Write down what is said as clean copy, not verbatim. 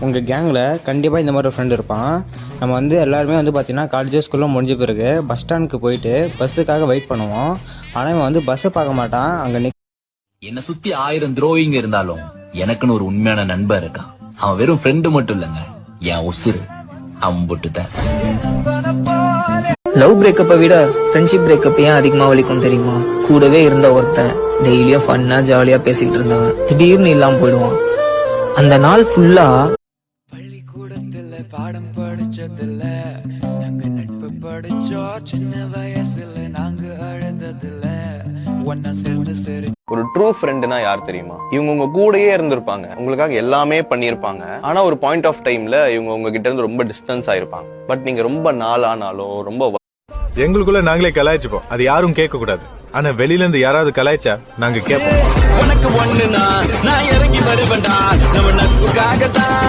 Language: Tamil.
உங்கள் கேங்கில் கண்டிப்பாக இந்த மாதிரி ஒரு ஃப்ரெண்ட் இருப்பான். நம்ம வந்து எல்லாருமே வந்து பார்த்தீங்கன்னா காலேஜ் ஸ்கூலில் முடிஞ்ச பிறகு பஸ் ஸ்டாண்டுக்கு போயிட்டு பஸ்ஸுக்காக வெயிட் பண்ணுவோம். ஆனால் இவன் வந்து பஸ்ஸை பார்க்க மாட்டான். அங்கே என்னை சுற்றி 1000 துரோகிங்க இருந்தாலும் எனக்குன்னு ஒரு உண்மையான நண்பர் இருக்கான். அவன் வெறும் ஃப்ரெண்டு மட்டும் இல்லைங்க, என் உசுறு. அம்புட்டுதான். லவ் பிரேக்கப்பை விட ஃப்ரெண்ட்ஷிப் பிரேக்கப் ஏன் அதிகமா வலிக்கும் தெரியுமா? கூடவே இருந்த ஒருத்தன் டெய்லியும் ஃபன்னா ஜாலியா பேசிக்கிட்டு இருந்தவன் திடீர்னு இல்லாம போயிடுவான். அந்த நாள் ஃபுல்லா பள்ளிக்கூடத்துல பாடம் படிச்சதில்ல, நாங்க நட்பு படிச்சோம் சின்ன வயசுல, நாங்க அழுததில்ல, ஒன்னா சேர்ந்து சரி. ஒரு ட்ரூ ஃப்ரெண்டுனா யார் தெரியுமா? இவங்க உங்க கூடயே இருந்திருப்பாங்க, உங்களுக்காக எல்லாமே பண்ணியிருப்பாங்க. ஆனா ஒரு பாயிண்ட் ஆஃப் டைம்ல இவங்க உங்ககிட்ட இருந்து ரொம்ப டிஸ்டன்ஸ் ஆயிருப்பாங்க. பட் நீங்க ரொம்ப நாள் ஆனாலும் ரொம்ப எங்களுக்குள்ள நாங்களே கலாய்ச்சுப்போம், அது யாரும் கேட்க கூடாது. ஆனா வெளியில இருந்து யாராவது கலாய்ச்சா நாங்க கேட்போம். உனக்கு ஒண்ணுனா நான் இறங்கி வருவேன்டா, நம்ம நட்புக்காகத்தான்.